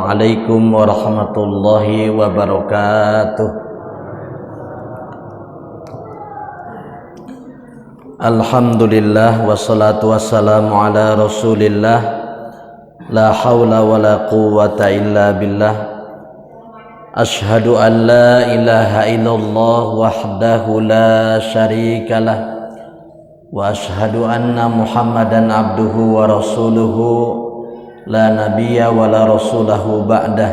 Assalamualaikum warahmatullahi wabarakatuh. Alhamdulillah wassalatu wassalamu ala rasulillah. La hawla wa la quwwata illa billah. Ashhadu an la ilaha illallah wahdahu la syarika lah. Wa ashhadu anna muhammadan abduhu wa rasuluhu la nabiyya wa la rasulahu ba'dah.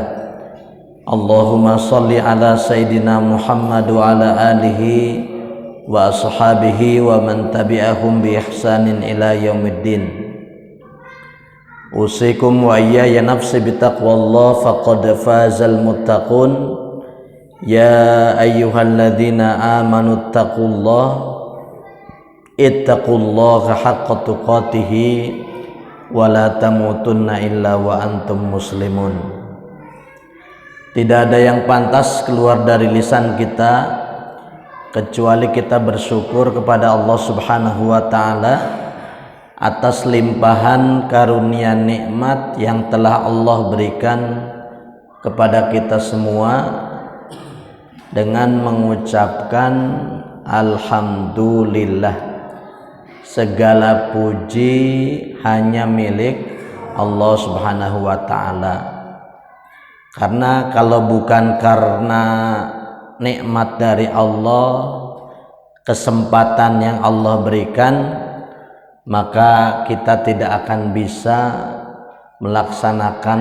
Allahumma salli ala sayyidina Muhammad wa ala alihi wa ashabihi wa man tabi'ahum bi ihsanin ila yaumiddin. Usikum wa iyaya nafsi bitaqwallah faqad fazal muttaqun. Ya ayyuhalladzina amanu taqullah ittaqullaha haqqa tuqatihi wala tamutunna illa wa antum muslimun. Tidak ada yang pantas keluar dari lisan kita kecuali kita bersyukur kepada Allah Subhanahu wa taala atas limpahan karunia nikmat yang telah Allah berikan kepada kita semua dengan mengucapkan alhamdulillah. Segala puji hanya milik Allah Subhanahu wa ta'ala. Karena kalau bukan karena nikmat dari Allah, kesempatan yang Allah berikan, maka kita tidak akan bisa melaksanakan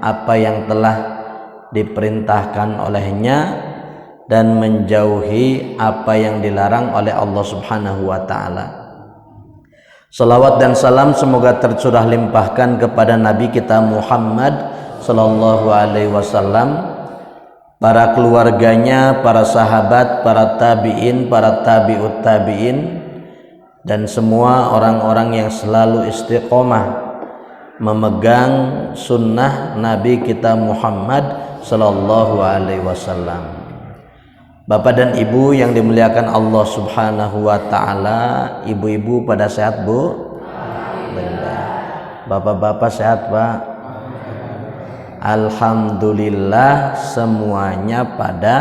apa yang telah diperintahkan olehnya dan menjauhi apa yang dilarang oleh Allah Subhanahu wa ta'ala. Salawat dan salam semoga tercurah limpahkan kepada Nabi kita Muhammad sallallahu alaihi wasallam, para keluarganya, para sahabat, para tabi'in, para tabi'ut tabi'in, dan semua orang-orang yang selalu istiqomah memegang sunnah Nabi kita Muhammad sallallahu alaihi wasallam. Bapak dan ibu yang dimuliakan Allah Subhanahu wa ta'ala, ibu-ibu pada sehat bu? Bapak-bapak sehat pak? Alhamdulillah semuanya pada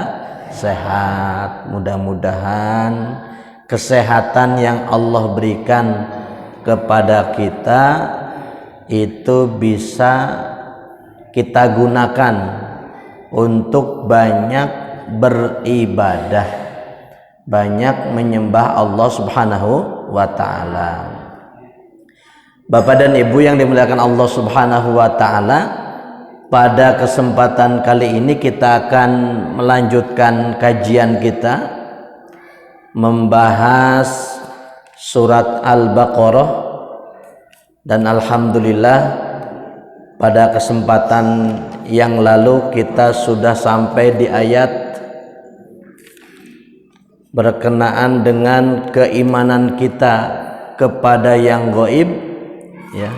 sehat. Mudah-mudahan kesehatan yang Allah berikan kepada kita itu bisa kita gunakan untuk banyak beribadah, banyak menyembah Allah Subhanahu wa ta'ala. Bapak dan ibu yang dimuliakan Allah Subhanahu wa ta'ala, pada kesempatan kali ini kita akan melanjutkan kajian kita membahas surat Al-Baqarah, dan alhamdulillah pada kesempatan yang lalu kita sudah sampai di ayat berkenaan dengan keimanan kita kepada yang gaib, ya.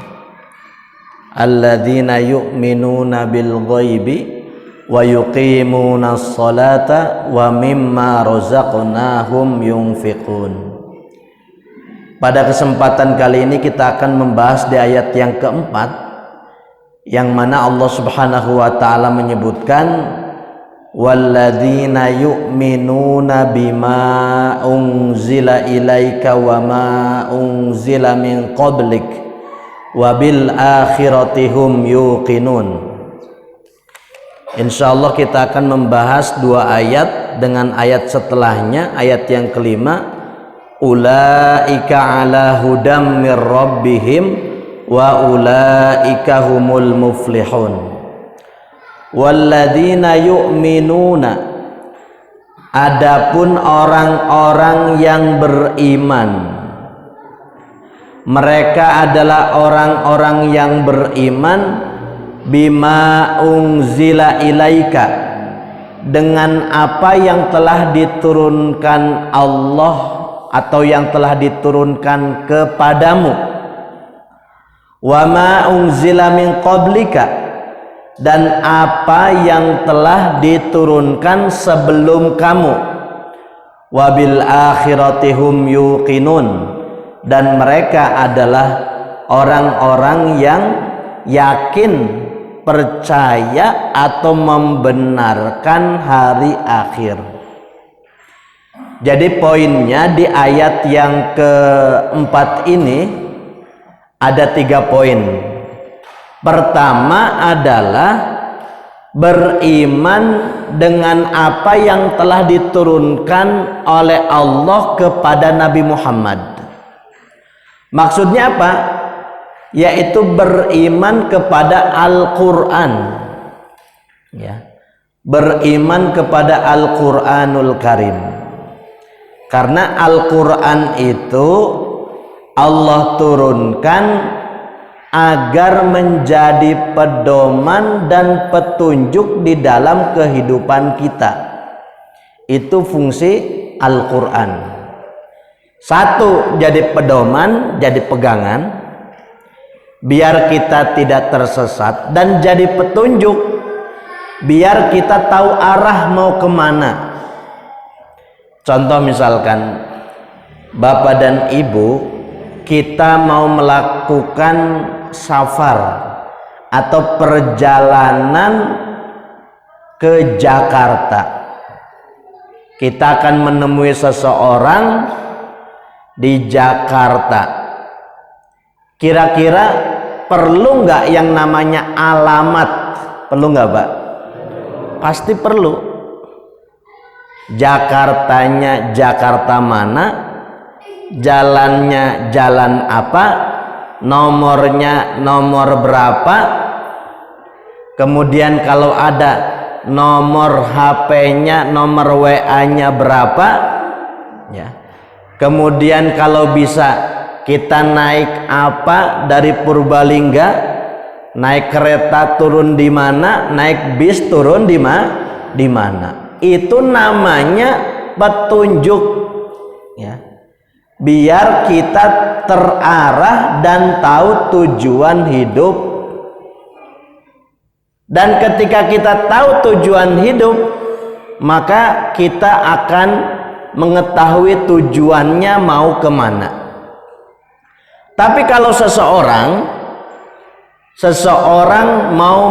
Alladzina yu'minuna bil ghaibi wa yuqimuna sholata wa mimma razaqnahum yunfiqun. Pada kesempatan kali ini kita akan membahas di ayat yang keempat, yang mana Allah Subhanahu wa ta'ala menyebutkan walladzina yu'minuna bima unzila ilaika wa ma unzila min qablik wa bil akhirati hum yuqinun. Insyaallah kita akan membahas dua ayat dengan ayat setelahnya, ayat yang kelima, ulaika ala hudam mir rabbihim wa ulaika humul muflihun. Walladzina yu'minuna, adapun orang-orang yang beriman, mereka adalah orang-orang yang beriman bima unzila ilaika, dengan apa yang telah diturunkan Allah atau yang telah diturunkan kepadamu, wa ma unzila min qablika, dan apa yang telah diturunkan sebelum kamu, wabil akhirati hum yuqinun, dan mereka adalah orang-orang yang yakin percaya atau membenarkan hari akhir. Jadi poinnya di ayat yang keempat ini ada 3 poin. Pertama adalah beriman dengan apa yang telah diturunkan oleh Allah kepada Nabi Muhammad. Maksudnya apa? Yaitu beriman kepada Al-Quran, ya, beriman kepada Al-Quranul Karim. Karena Al-Quran itu Allah turunkan agar menjadi pedoman dan petunjuk di dalam kehidupan kita. Itu fungsi Al-Quran. Satu, jadi pedoman, jadi pegangan, biar kita tidak tersesat, dan jadi petunjuk, biar kita tahu arah mau kemana. Contoh misalkan Bapak dan Ibu, kita mau melakukan safar atau perjalanan ke Jakarta. Kita akan menemui seseorang di Jakarta. Kira-kira perlu nggak yang namanya alamat? Perlu nggak, Pak? Pasti perlu. Jakartanya Jakarta mana, jalannya jalan apa, nomornya nomor berapa, kemudian kalau ada nomor HP-nya, nomor WA-nya berapa, ya. Kemudian kalau bisa kita naik apa dari Purbalingga, naik kereta turun di mana, naik bis turun di mana. Itu namanya petunjuk, ya. Biar kita terarah dan tahu tujuan hidup. Dan ketika kita tahu tujuan hidup, maka kita akan mengetahui tujuannya mau kemana. Tapi kalau seseorang mau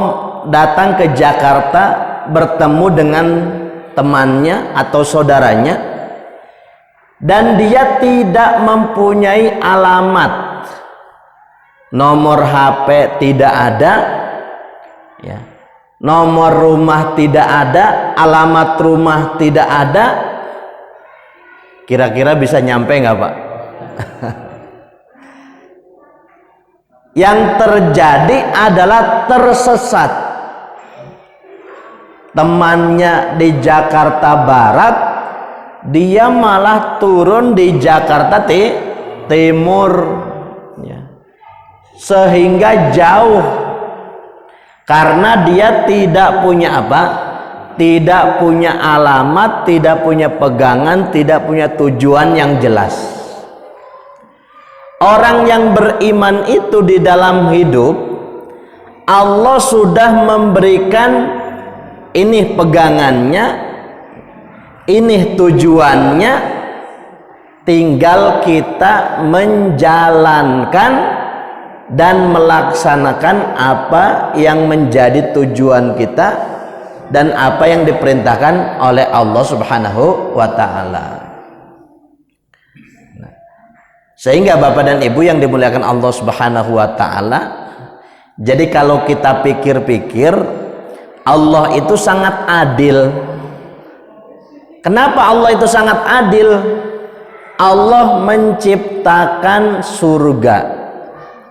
datang ke Jakarta bertemu dengan temannya atau saudaranya, dan dia tidak mempunyai alamat, nomor HP tidak ada, ya, nomor rumah tidak ada, alamat rumah tidak ada, kira-kira bisa nyampe nggak, Pak? Yang terjadi adalah tersesat. Temannya di Jakarta Barat, dia malah turun di Jakarta Timur, ya. Sehingga jauh, karena dia tidak punya apa? Tidak punya alamat, tidak punya pegangan, tidak punya tujuan yang jelas. Orang yang beriman itu di dalam hidup, Allah sudah memberikan ini pegangannya, ini tujuannya, tinggal kita menjalankan dan melaksanakan apa yang menjadi tujuan kita dan apa yang diperintahkan oleh Allah Subhanahu wa ta'ala. Sehingga Bapak dan Ibu yang dimuliakan Allah Subhanahu wa ta'ala, jadi kalau kita pikir-pikir, Allah itu sangat adil. Kenapa Allah itu sangat adil? Allah menciptakan surga,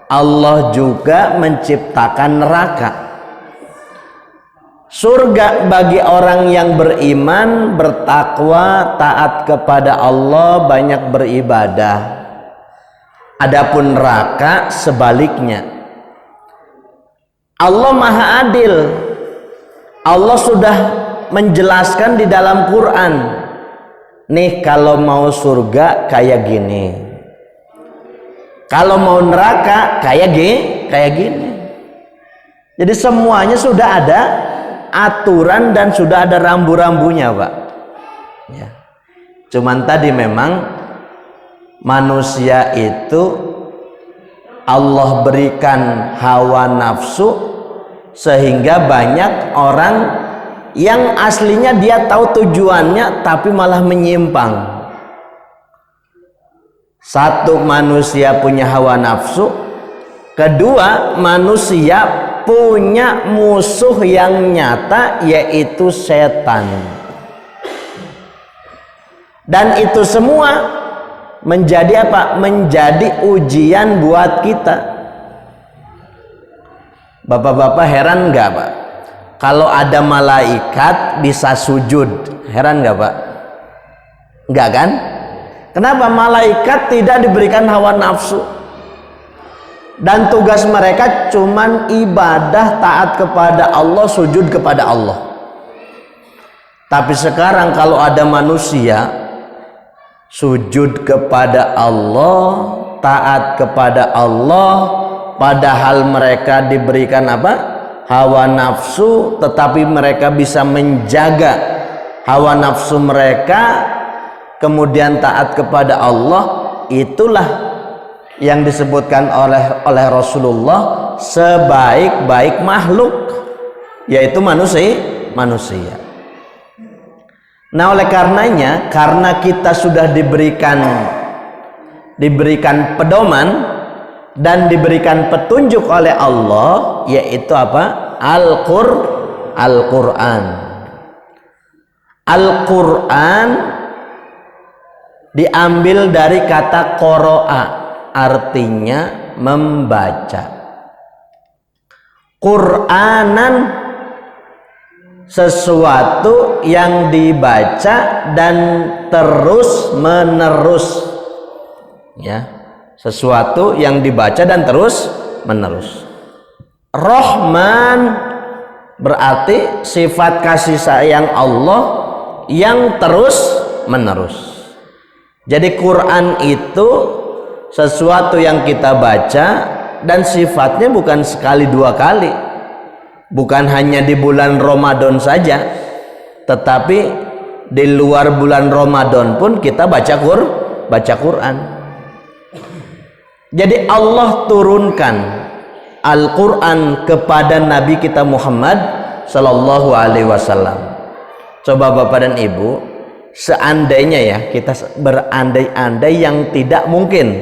Allah juga menciptakan neraka. Surga bagi orang yang beriman, bertakwa, taat kepada Allah, banyak beribadah. Adapun neraka sebaliknya. Allah Maha Adil. Allah sudah menjelaskan di dalam Quran, nih kalau mau surga kayak gini, kalau mau neraka kayak gini. Jadi semuanya sudah ada aturan dan sudah ada rambu-rambunya, Pak. Ya. Cuman tadi memang manusia itu Allah berikan hawa nafsu sehingga banyak orang yang aslinya dia tahu tujuannya tapi malah menyimpang. Satu, manusia punya hawa nafsu. Kedua, manusia punya musuh yang nyata, yaitu setan. Dan itu semua menjadi apa? Menjadi ujian buat kita. Bapak-bapak heran nggak Pak? Kalau ada malaikat bisa sujud, heran nggak Pak? Nggak kan? Kenapa? Malaikat tidak diberikan hawa nafsu, dan tugas mereka cuman ibadah, taat kepada Allah, sujud kepada Allah. Tapi sekarang kalau ada manusia sujud kepada Allah, taat kepada Allah, padahal mereka diberikan apa? Hawa nafsu, tetapi mereka bisa menjaga hawa nafsu mereka, kemudian taat kepada Allah. Itulah yang disebutkan oleh Rasulullah sebaik-baik makhluk, yaitu manusia. Nah, oleh karenanya, karena kita sudah diberikan pedoman dan diberikan petunjuk oleh Allah, yaitu apa? Al-Qur'an. Al-Qur'an diambil dari kata qoro'a, artinya membaca. Qur'anan, sesuatu yang dibaca dan terus menerus, ya, sesuatu yang dibaca dan terus menerus. Rahman berarti sifat kasih sayang Allah yang terus menerus. Jadi Quran itu sesuatu yang kita baca dan sifatnya bukan sekali dua kali, bukan hanya di bulan Ramadan saja, tetapi di luar bulan Ramadan pun kita baca Quran. Jadi Allah turunkan Al-Quran kepada Nabi kita Muhammad Sallallahu Alaihi Wasallam. Coba Bapak dan Ibu, seandainya ya, kita berandai-andai yang tidak mungkin,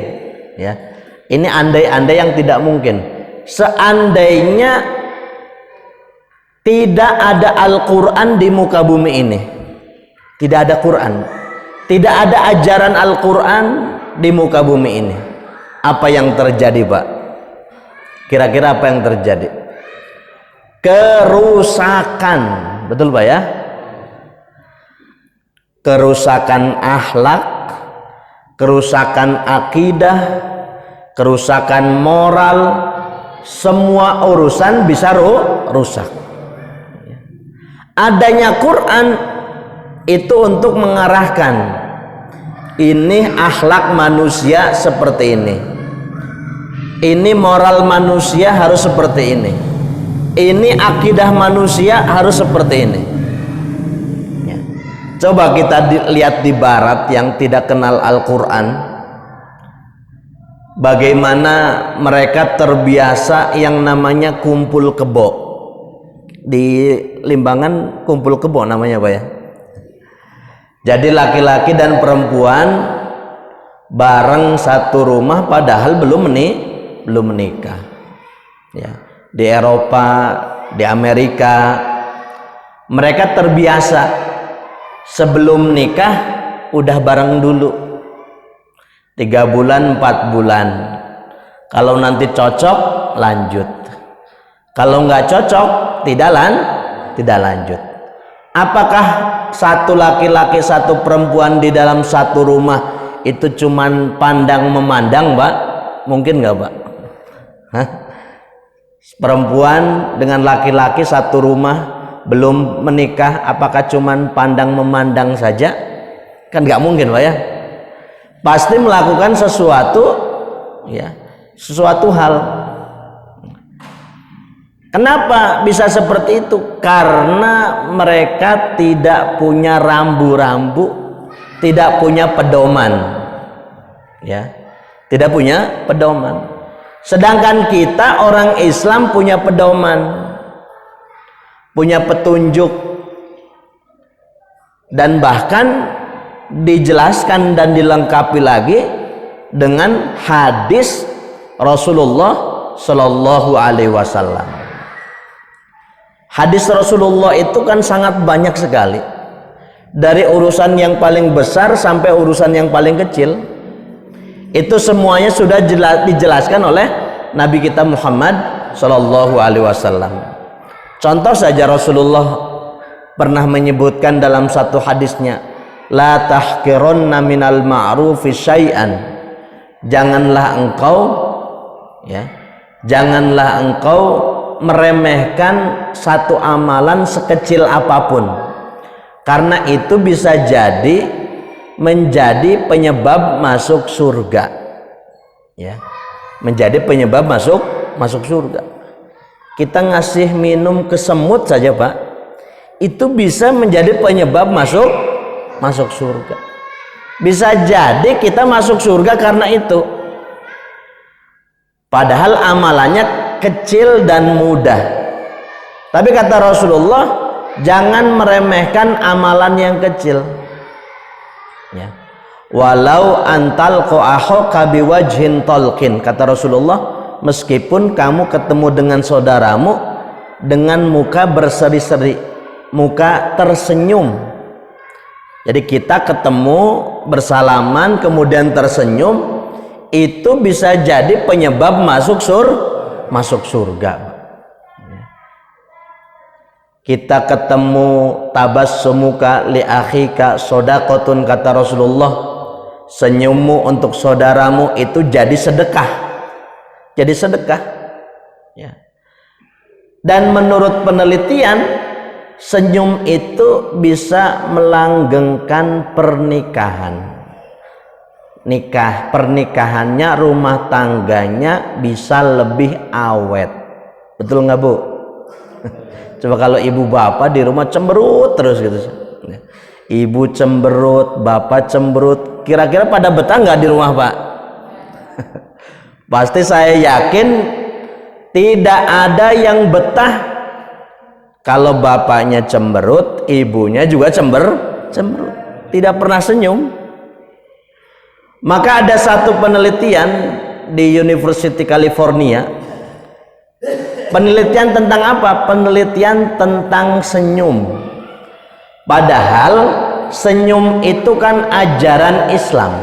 ya, ini andai-andai yang tidak mungkin. Seandainya tidak ada Al-Quran di muka bumi ini, tidak ada Quran, tidak ada ajaran Al-Quran di muka bumi ini, apa yang terjadi Pak? Kira-kira apa yang terjadi? Kerusakan, betul Pak ya? Kerusakan akhlak, kerusakan akidah, kerusakan moral, semua urusan bisa rusak. Adanya Quran itu untuk mengarahkan, ini akhlak manusia seperti ini moral manusia harus seperti ini akidah manusia harus seperti ini. Ya. Coba kita lihat di Barat yang tidak kenal Al-Quran, bagaimana mereka terbiasa yang namanya kumpul kebo. Di Limbangan kumpul kebo namanya Pak ya. Jadi laki-laki dan perempuan bareng satu rumah padahal belum menikah. Ya. Di Eropa, di Amerika, mereka terbiasa sebelum nikah udah bareng dulu 3 bulan 4 bulan. Kalau nanti cocok lanjut, kalau nggak cocok tidak lanjut. Apakah satu laki-laki satu perempuan di dalam satu rumah itu cuman pandang memandang Pak? Mungkin nggak Pak? Hah? Perempuan dengan laki-laki satu rumah belum menikah, apakah cuman pandang memandang saja? Kan nggak mungkin Pak ya. Pasti melakukan sesuatu, ya, sesuatu hal. Kenapa bisa seperti itu? Karena mereka tidak punya rambu-rambu, tidak punya pedoman, ya, tidak punya pedoman. Sedangkan kita orang Islam punya pedoman. punya petunjuk, dan bahkan dijelaskan dan dilengkapi lagi dengan hadis Rasulullah Shallallahu Alaihi Wasallam. Hadis Rasulullah itu kan sangat banyak sekali, dari urusan yang paling besar sampai urusan yang paling kecil. Itu semuanya sudah dijelaskan oleh Nabi kita Muhammad Shallallahu Alaihi Wasallam. Contoh saja, Rasulullah pernah menyebutkan dalam satu hadisnya, la tahqironna minal ma'rufi syai'an, janganlah engkau meremehkan satu amalan sekecil apapun, karena itu bisa jadi menjadi penyebab masuk surga, ya, menjadi penyebab masuk surga. Kita ngasih minum ke semut saja, Pak, itu bisa menjadi penyebab masuk surga. Bisa jadi kita masuk surga karena itu, padahal amalannya kecil dan mudah. Tapi kata Rasulullah, jangan meremehkan amalan yang kecil, ya. Walau antal qa'ahoka biwajhin talqin, kata Rasulullah, meskipun kamu ketemu dengan saudaramu dengan muka berseri-seri, muka tersenyum. Jadi kita ketemu bersalaman kemudian tersenyum, itu bisa jadi penyebab masuk surga. Kita ketemu tabassumuka li akhika shadaqatun, kata Rasulullah, senyummu untuk saudaramu itu jadi sedekah, ya. Dan menurut penelitian, senyum itu bisa melanggengkan pernikahan. Pernikahannya, rumah tangganya bisa lebih awet. Betul nggak, Bu? Coba kalau ibu bapak di rumah cemberut terus gitu, ibu cemberut, bapak cemberut, kira-kira pada betah nggak di rumah, Pak? Pasti saya yakin tidak ada yang betah kalau bapaknya cemberut, ibunya juga cemberut, tidak pernah senyum. Maka ada satu penelitian di University California. Penelitian tentang apa? Penelitian tentang senyum. Padahal senyum itu kan ajaran Islam,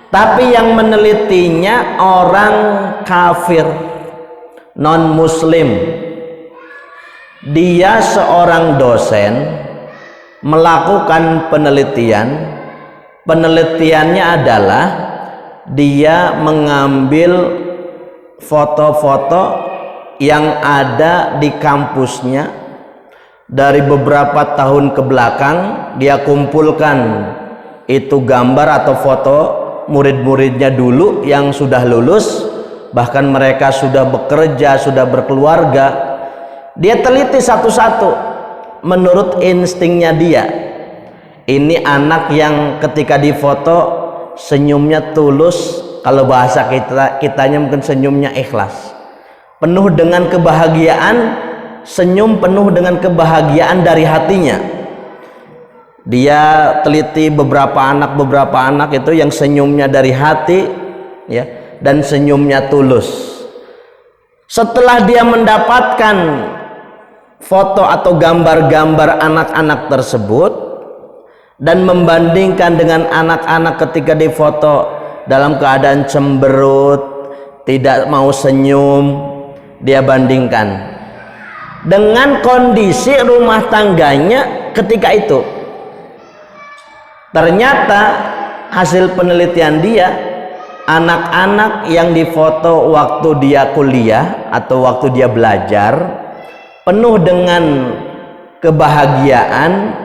tapi yang menelitinya orang kafir, non muslim. Dia seorang dosen melakukan penelitian. Penelitiannya adalah dia mengambil foto-foto yang ada di kampusnya dari beberapa tahun ke belakang. Dia kumpulkan itu gambar atau foto murid-muridnya dulu yang sudah lulus, bahkan mereka sudah bekerja, sudah berkeluarga. Dia teliti satu-satu menurut instingnya dia. Ini anak yang ketika difoto senyumnya tulus, kalau bahasa kitanya mungkin senyumnya ikhlas, penuh dengan kebahagiaan, senyum penuh dengan kebahagiaan dari hatinya. Dia teliti beberapa anak itu yang senyumnya dari hati, ya, dan senyumnya tulus. Setelah dia mendapatkan foto atau gambar-gambar anak-anak tersebut dan membandingkan dengan anak-anak ketika difoto dalam keadaan cemberut, tidak mau senyum, dia bandingkan dengan kondisi rumah tangganya ketika itu. Ternyata hasil penelitian dia, anak-anak yang difoto waktu dia kuliah atau waktu dia belajar penuh dengan kebahagiaan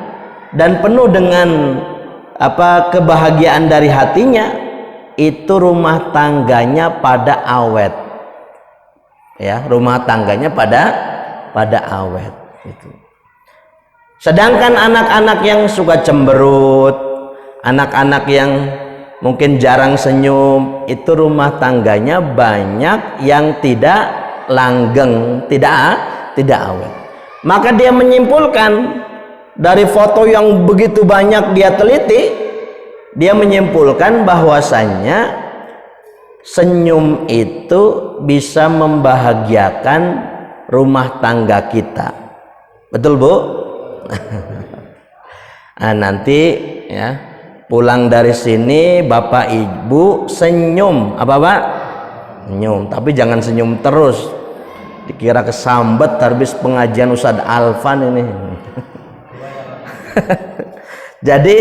dan penuh dengan kebahagiaan dari hatinya, itu rumah tangganya pada awet, ya, rumah tangganya pada awet itu. Sedangkan anak-anak yang suka cemberut, anak-anak yang mungkin jarang senyum, itu rumah tangganya banyak yang tidak langgeng, tidak awet. Maka dia menyimpulkan dari foto yang begitu banyak dia teliti, dia menyimpulkan bahwasannya senyum itu bisa membahagiakan rumah tangga kita. Betul, Bu? Nah, nanti ya pulang dari sini Bapak Ibu senyum, apa Pak? Senyum, tapi jangan senyum terus. Dikira kesambet habis pengajian Ustadz Alfan ini. Jadi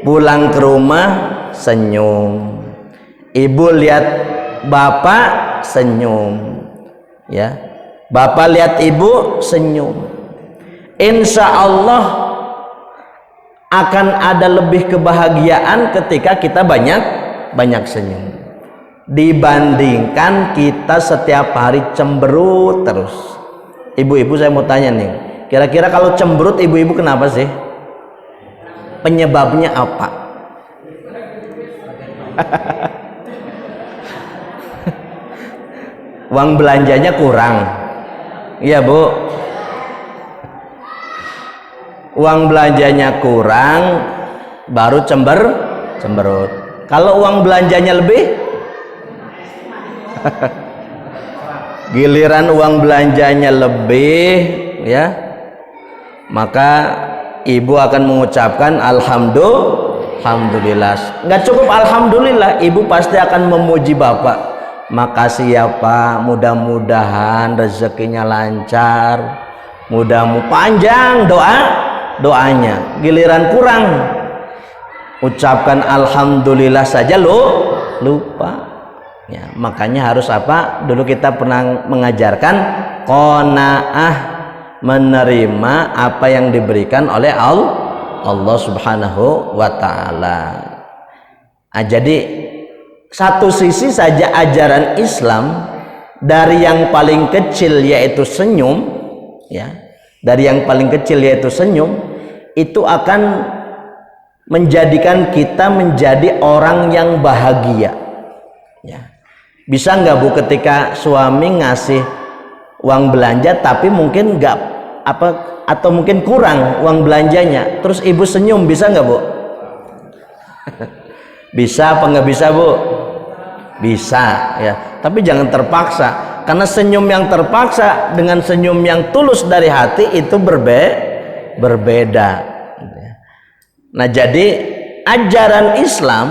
pulang ke rumah senyum, ibu lihat bapak senyum, ya, bapak lihat ibu senyum. Insya Allah akan ada lebih kebahagiaan ketika kita banyak senyum dibandingkan kita setiap hari cemberut terus. Ibu-ibu, saya mau tanya nih, kira-kira kalau cemberut ibu-ibu kenapa sih? Penyebabnya apa? Uang belanjanya kurang, iya Bu. Uang belanjanya kurang, baru cemberut. Kalau uang belanjanya lebih, giliran uang belanjanya lebih, ya, maka ibu akan mengucapkan alhamdulillah. Nggak cukup alhamdulillah, ibu pasti akan memuji bapak. Makasih ya Pak, mudah-mudahan rezekinya lancar, mudah-mudahan panjang doanya. Giliran kurang, ucapkan alhamdulillah saja lupa. Ya, makanya harus apa? Dulu kita pernah mengajarkan qanaah, menerima apa yang diberikan oleh Allah Subhanahu wa ta'ala. Nah, jadi satu sisi saja ajaran Islam dari yang paling kecil yaitu senyum, ya, dari yang paling kecil yaitu senyum, itu akan menjadikan kita menjadi orang yang bahagia, ya. Bisa nggak Bu, ketika suami ngasih uang belanja tapi mungkin nggak apa, atau mungkin kurang uang belanjanya, terus ibu senyum, bisa nggak Bu? Bisa apa nggak bisa Bu? Bisa, ya, tapi jangan terpaksa, karena senyum yang terpaksa dengan senyum yang tulus dari hati itu berbeda. Nah, jadi ajaran Islam,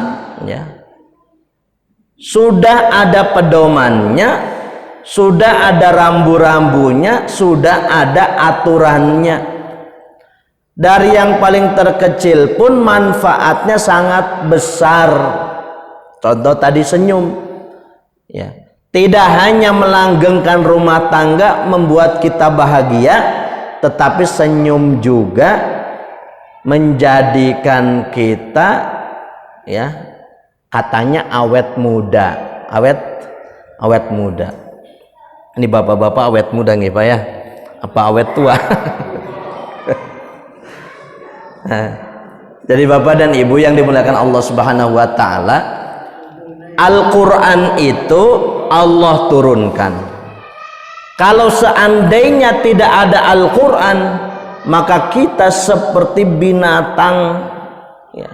ya, sudah ada pedomannya, sudah ada rambu-rambunya, sudah ada aturannya. Dari yang paling terkecil pun manfaatnya sangat besar. Contoh tadi senyum, ya, tidak hanya melanggengkan rumah tangga, membuat kita bahagia, tetapi senyum juga menjadikan kita, ya, katanya awet muda. Ini bapak-bapak awet muda nih Pak, ya, apa awet tua? Nah, jadi bapak dan ibu yang dimuliakan Allah Subhanahu wa ta'ala, Al-Quran itu Allah turunkan. Kalau seandainya tidak ada Al-Quran, maka kita seperti binatang, ya,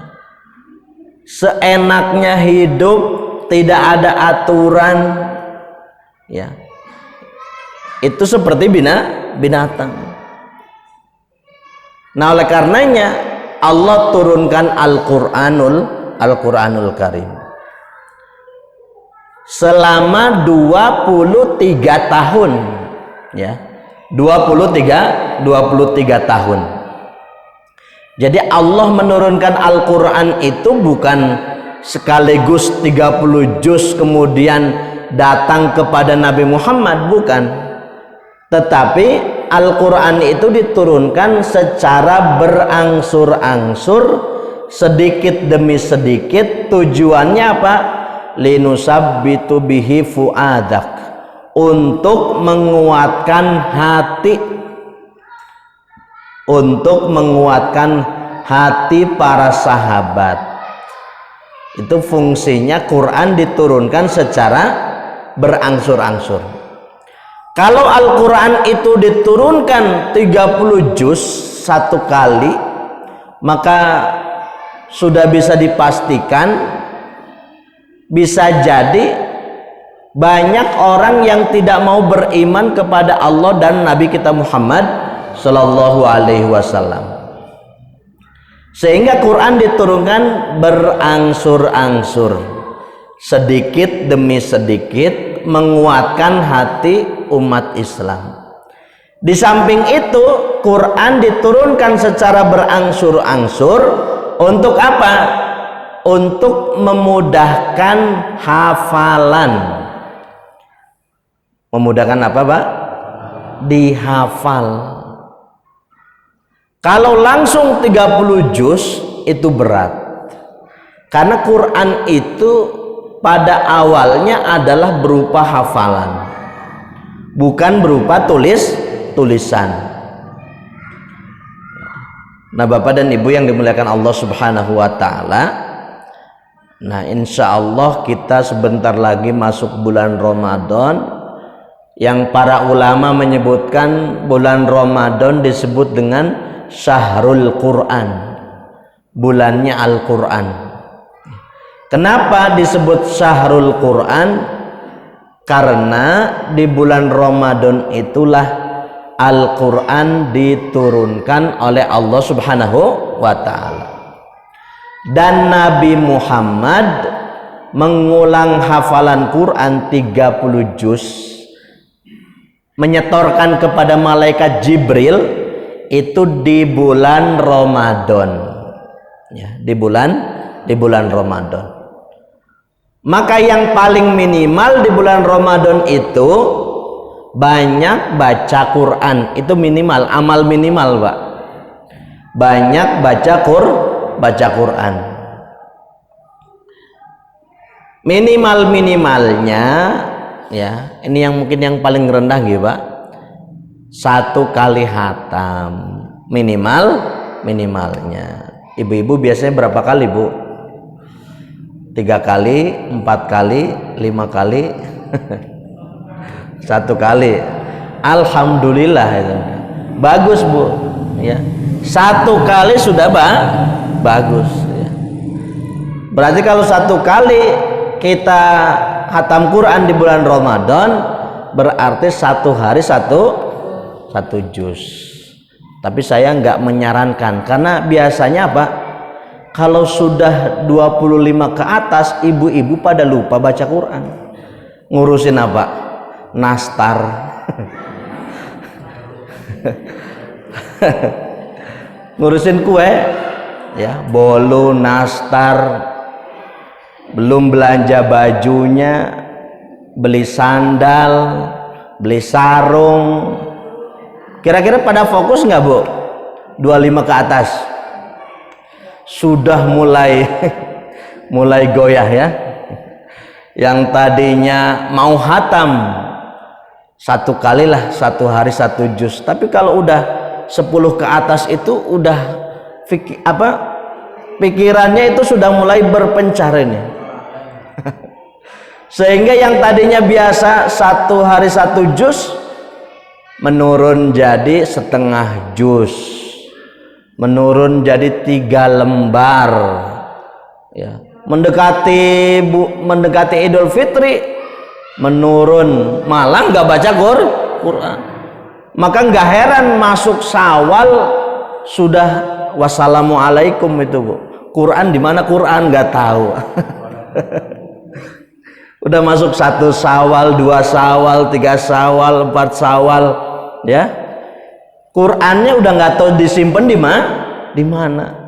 seenaknya hidup, tidak ada aturan, ya, itu seperti binatang. Nah, oleh karenanya Allah turunkan Al-Quranul Karim selama 23 tahun, ya, 23 tahun. Jadi Allah menurunkan Al-Quran itu bukan sekaligus 30 juz kemudian datang kepada Nabi Muhammad, bukan. Tetapi Al-Quran itu diturunkan secara berangsur-angsur, sedikit demi sedikit. Tujuannya apa? Linusabbitu bihi fuadak, untuk menguatkan hati, untuk menguatkan hati para sahabat. Itu fungsinya Quran diturunkan secara berangsur-angsur. Kalau Al-Quran itu diturunkan 30 juz satu kali, maka sudah bisa dipastikan bisa jadi banyak orang yang tidak mau beriman kepada Allah dan Nabi kita Muhammad Sallallahu Alaihi Wasallam. Sehingga Quran diturunkan berangsur-angsur, sedikit demi sedikit menguatkan hati umat Islam. Di samping itu, Quran diturunkan secara berangsur-angsur untuk apa? Untuk memudahkan hafalan. Memudahkan apa, Pak? Dihafal. Kalau langsung 30 juz itu berat. Karena Quran itu pada awalnya adalah berupa hafalan, bukan berupa tulisan. Nah, Bapak dan Ibu yang dimuliakan Allah Subhanahu wa taala, nah insya Allah kita sebentar lagi masuk bulan Ramadan, yang para ulama menyebutkan bulan Ramadan disebut dengan Syahrul Quran, bulannya Al-Quran. Kenapa disebut Syahrul Quran? Karena di bulan Ramadan itulah Al-Quran diturunkan oleh Allah Subhanahu wa ta'ala, dan Nabi Muhammad mengulang hafalan Quran 30 juz, menyetorkan kepada malaikat Jibril itu di bulan Ramadan, ya, di bulan Ramadan. Maka yang paling minimal di bulan Ramadan itu banyak baca Quran, itu minimal, amal minimal, Pak. Banyak baca Quran. Minimalnya, ya, ini yang mungkin yang paling rendah gitu, Pak. 1 kali hatam minimalnya. Ibu-ibu biasanya berapa kali, Bu? 3 kali, 4 kali, 5 kali, 1 kali. Alhamdulillah, itu bagus, Bu, ya. 1 kali sudah bagus, ya. Berarti kalau 1 kali kita khatam Quran di bulan Ramadan, berarti 1 hari satu juz. Tapi saya nggak menyarankan, karena biasanya apa? Kalau sudah 25 ke atas, ibu-ibu pada lupa baca Quran. Ngurusin apa? Nastar. Ngurusin kue, ya, bolu, nastar. Belum belanja bajunya, beli sandal, beli sarung. Kira-kira pada fokus nggak, Bu? 25 ke atas sudah mulai goyah, ya. Yang tadinya mau hatam 1 kali lah, 1 hari 1 juz. Tapi kalau udah 10 ke atas itu udah pikirannya itu sudah mulai berpencar ini. Sehingga yang tadinya biasa 1 hari 1 juz menurun jadi setengah juz, menurun jadi 3 lembar, ya. Mendekati Idul Fitri menurun, malah nggak baca Quran. Maka nggak heran masuk Syawal sudah wassalamualaikum itu, Bu. Quran di mana? Quran nggak tahu. Udah masuk 1 Syawal, 2 Syawal, 3 Syawal, 4 Syawal, ya. Qurannya udah nggak tahu disimpan di mana.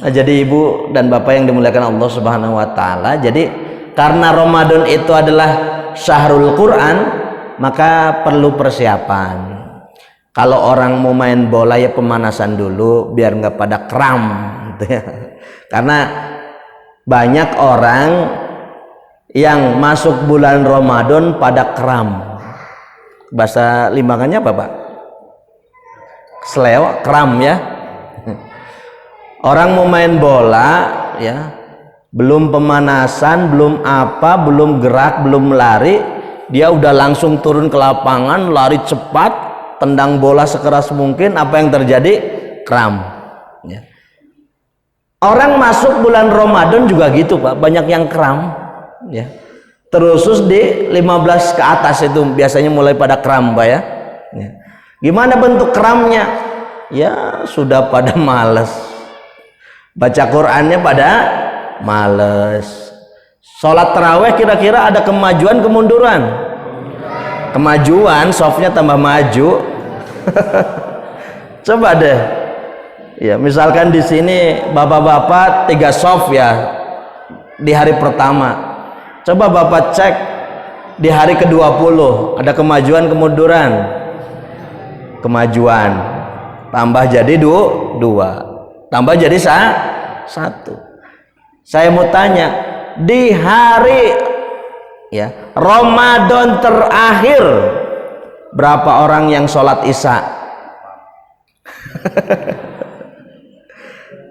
Nah, jadi Ibu dan Bapak yang dimuliakan Allah Subhanahu wa taala, jadi karena Ramadan itu adalah Syahrul Quran, maka perlu persiapan. Kalau orang mau main bola, ya pemanasan dulu biar nggak pada kram, gitu ya. Karena banyak orang yang masuk bulan Ramadan pada kram. Bahasa Limbangannya apa, Pak? Seleo, kram, ya. Orang mau main bola, ya, belum pemanasan, belum apa, belum gerak, belum lari, dia udah langsung turun ke lapangan, lari cepat, tendang bola sekeras mungkin. Apa yang terjadi? Kram. Ya. Orang masuk bulan Ramadan juga gitu Pak, banyak yang kram. Ya. Terus di 15 ke atas itu biasanya mulai pada kram Pak ya. Ya. Gimana bentuk kramnya? Ya sudah pada males. Baca Qur'annya pada males. Sholat taraweh kira-kira ada kemajuan kemunduran? Kemajuan, softnya tambah maju. Coba deh. Ya, misalkan di sini bapak-bapak 3 soft ya di hari pertama. Coba bapak cek di hari ke-20 ada kemajuan kemunduran? Kemajuan. Tambah jadi 2. Tambah jadi 1. Saya mau tanya, di hari ya Ramadan terakhir berapa orang yang sholat isya?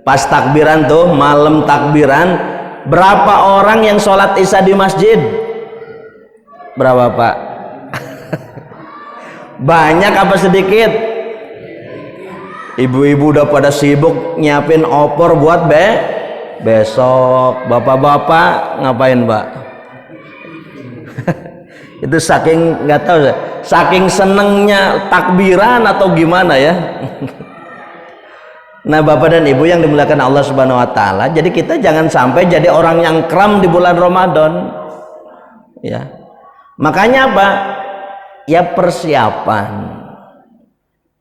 Pas takbiran tuh, malam takbiran, berapa orang yang sholat isya di masjid? Berapa Pak? Banyak apa sedikit? Ibu-ibu udah pada sibuk nyiapin opor buat besok. Bapak-bapak ngapain Pak? Itu saking nggak tahu, saking senengnya takbiran atau gimana ya. Nah Bapak dan Ibu yang dimuliakan Allah Subhanahu Wa Taala, jadi kita jangan sampai jadi orang yang kram di bulan Ramadan. Ya, makanya apa? Ya persiapan.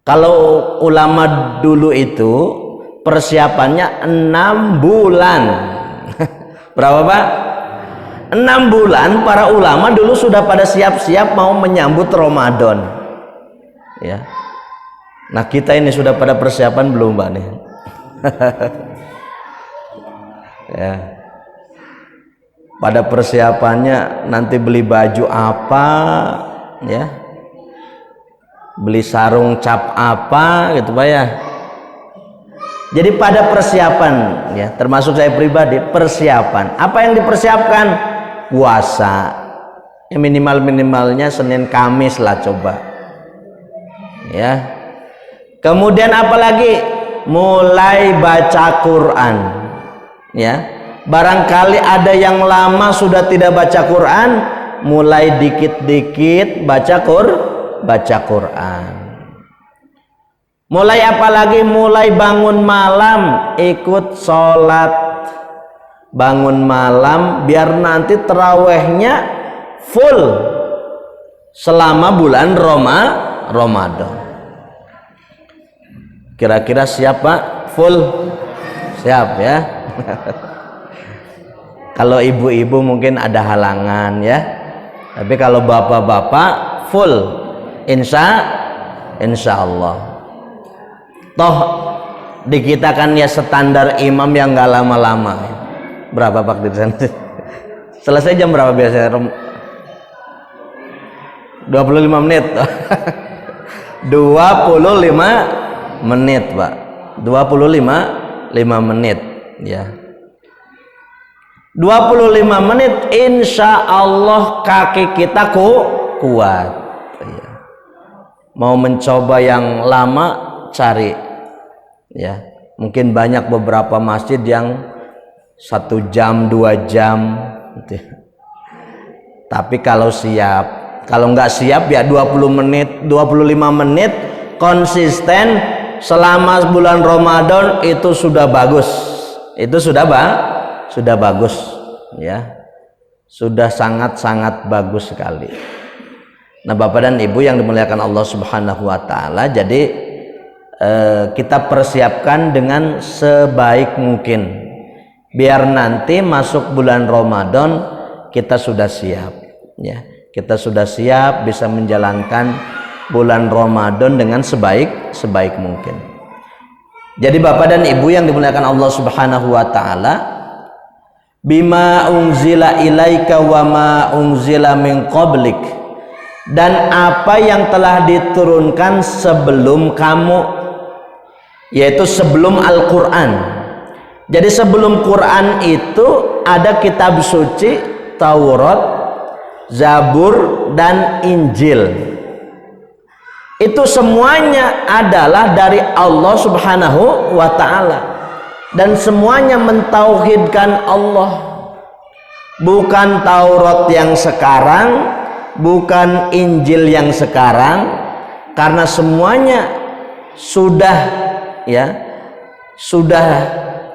Kalau ulama dulu itu persiapannya 6 bulan. Berapa Pak? 6 bulan para ulama dulu sudah pada siap-siap mau menyambut Ramadan. Ya. Nah kita ini sudah pada persiapan belum Pak nih? Ya. Pada persiapannya nanti beli baju apa, ya? Beli sarung cap apa gitu Pak ya. Jadi pada persiapan ya, termasuk saya pribadi persiapan. Apa yang dipersiapkan? Puasa. Ya, minimalnya Senin Kamis lah coba. Ya. Kemudian apalagi? Mulai baca Quran. Ya. Barangkali ada yang lama sudah tidak baca Quran, mulai dikit-dikit baca Quran. Mulai apalagi? Mulai bangun malam ikut sholat. Bangun malam biar nanti terawihnya full selama bulan Ramadan. Kira-kira siap Pak? Full? Siap ya. Kalau ibu-ibu mungkin ada halangan ya, tapi kalau bapak-bapak full insya Allah. Toh di kita kan ya standar imam yang nggak lama-lama. Berapa Pak di sana? Selesai jam berapa biasanya? 25 menit. 25 menit Pak. 25 menit ya. 25 menit insya Allah kaki kita kuat ya. Mau mencoba yang lama cari ya, mungkin banyak beberapa masjid yang 1 jam 2 jam gitu. Tapi kalau siap, kalau nggak siap ya 20 menit 25 menit konsisten selama bulan Ramadan itu sudah bagus. Itu sudah bagus ya, sudah sangat-sangat bagus sekali. Nah Bapak dan Ibu yang dimuliakan Allah Subhanahu Wa Taala, jadi kita persiapkan dengan sebaik mungkin biar nanti masuk bulan Ramadan kita sudah siap ya, kita sudah siap bisa menjalankan bulan Ramadan dengan sebaik mungkin. Jadi Bapak dan Ibu yang dimuliakan Allah Subhanahu Wa Taala, bima unzila ilaika wa ma unzila min qablik, dan apa yang telah diturunkan sebelum kamu, yaitu sebelum Al-Quran. Jadi sebelum Quran itu ada kitab suci, Taurat, Zabur, dan Injil. Itu semuanya adalah dari Allah Subhanahu wa ta'ala, dan semuanya mentauhidkan Allah. Bukan Taurat yang sekarang, bukan Injil yang sekarang, karena semuanya sudah